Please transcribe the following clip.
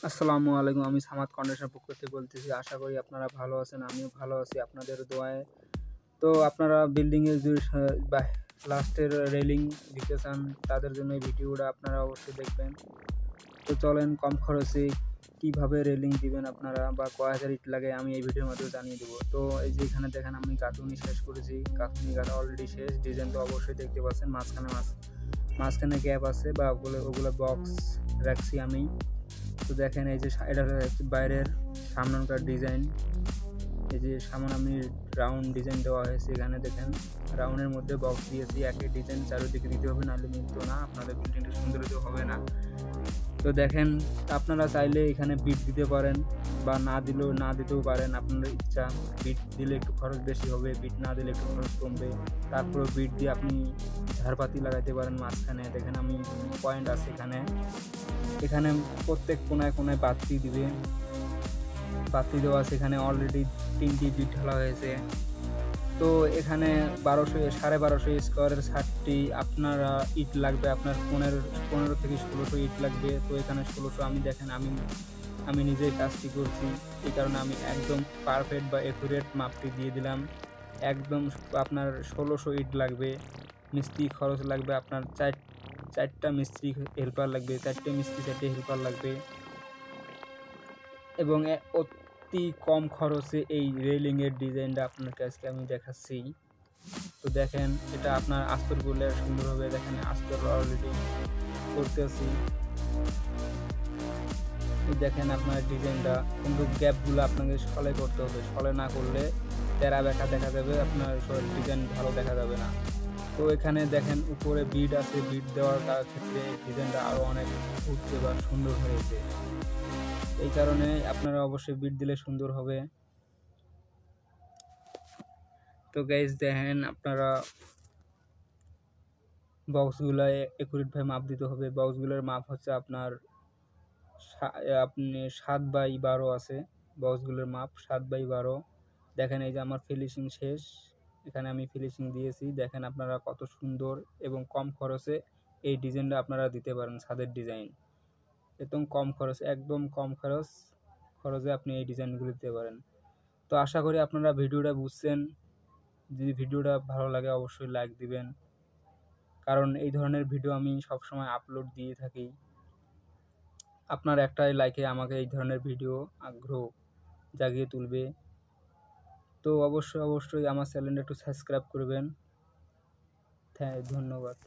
আসসালামু আলাইকুম। আমি সামাদ.কন্ডাকশনের পক্ষ থেকে বলতেছি। আশা করি আপনারা ভালো আছেন, আমিও ভালো আছি আপনাদের দোয়ায়। তো আপনারা বিল্ডিংয়ের যে লাস্টের রেলিং দিতে চান তাদের জন্য এই ভিডিওটা আপনারা অবশ্যই দেখবেন। তো চলেন কম খরচে কীভাবে রেলিং দিবেন আপনারা বা কয় হাজার ইট লাগে আমি এই ভিডিওর মাধ্যমে জানিয়ে দেবো। তো এই যে এখানে দেখেন আমি গাঁথুনি শেষ করেছি, গাঁথুনি গাঁথা অলরেডি শেষ। ডিজাইন তো অবশ্যই দেখতে পাচ্ছেন, মাঝখানে গ্যাপ আছে বা ওগুলো বক্স রাখছি আমি। তো দেখেন এই যে এটা হচ্ছে বাইরের সামনকার ডিজাইন। এই যে সামনে আমি রাউন্ড ডিজাইন দেওয়া হয়েছে, এখানে দেখেন রাউন্ডের মধ্যে বক্স দিয়েছি। একই ডিজাইন চারিদিকে দিতে হবে, নাহলে মিলতো না, আপনাদের বিল্ডিংটা সৌন্দর্য হবে না। তো দেখেন আপনারা চাইলে এখানে বিট দিতে পারেন বা না দিতেও পারেন, আপনাদের ইচ্ছা। বিট দিলে একটু খরচ বেশি হবে, বিট না দিলে একটু খরচ কমবে। তারপরে বিট দিয়ে আপনি ঝাড়পাতি লাগাইতে পারেন মাঝখানে। দেখেন আমি পয়েন্ট আছে এখানে প্রত্যেক কোনায় কোনায় বাতি দেওয়া আছে। এখানে অলরেডি 3টি বিট ঢালা হয়েছে। তো এখানে 1200 স্কোয়ারের 60টি আপনারা ইট লাগবে, আপনার 15 থেকে 1600 ইট লাগবে। তো এখানে 1600 আমি নিজেই কাজটি করছি, এই কারণে আমি একদম পারফেক্ট বা অ্যাকুরেট মাপটি দিয়ে দিলাম। একদম আপনার 1600 ইট লাগবে। মিস্ত্রি খরচ লাগবে আপনার চারটা মিস্ত্রি হেল্পার লাগবে, 4টে মিস্ত্রি 4টে হেল্পার লাগবে। এবং অতি কম খরচে এই রেলিংয়ের ডিজাইনটা আপনার কাছে আমি দেখাচ্ছি। তো দেখেন এটা আপনার আস্তর করলে সুন্দর হবে। দেখেন আস্তর অলরেডি করতেছি। দেখেন আপনার ডিজাইনটা, কিন্তু গ্যাপগুলো আপনাকে সলে করতে হবে, সলে না করলে তেরা বেঁকা দেখা যাবে, আপনার ডিজাইন ভালো দেখা যাবে না। তো এখানে দেখেন উপরে বিট আছে, বিট দেওয়ার ক্ষেত্রে ডিজাইনটা আরও অনেক উঠছে বা সুন্দর হয়েছে। এই কারণে আপনারা অবশ্যই বিট দিলে সুন্দর হবে। তো গাইজ দেখেন আপনারা বক্সগুলো একুরেটভাবে মাপ দিতে হবে। বক্সগুলোর মাপ হচ্ছে আপনার আপনি 7/12 আছে বক্সগুলোর মাপ, 7/12। দেখেন এই যে আমার ফিনিশিং শেষ, এখানে আমি ফিনিশিং দিয়েছি। দেখেন আপনারা কত সুন্দর এবং কম খরচে এই ডিজাইনটা আপনারা দিতে পারেন। ছাদের ডিজাইন একদম কম খরচে আপনি এই ডিজাইনগুলো দিতে পারেন। তো আশা করি আপনারা ভিডিওটা বুঝছেন। যদি ভিডিওটা ভালো লাগে অবশ্যই লাইক দিবেন, কারণ এই ধরনের ভিডিও আমি সবসময় আপলোড দিয়ে থাকি। আপনার একটাই লাইকে আমাকে এই ধরনের ভিডিও আগ্রহ জাগিয়ে তুলবে। তো অবশ্যই আমার চ্যানেলটা একটু সাবস্ক্রাইব করবেন। ধন্যবাদ।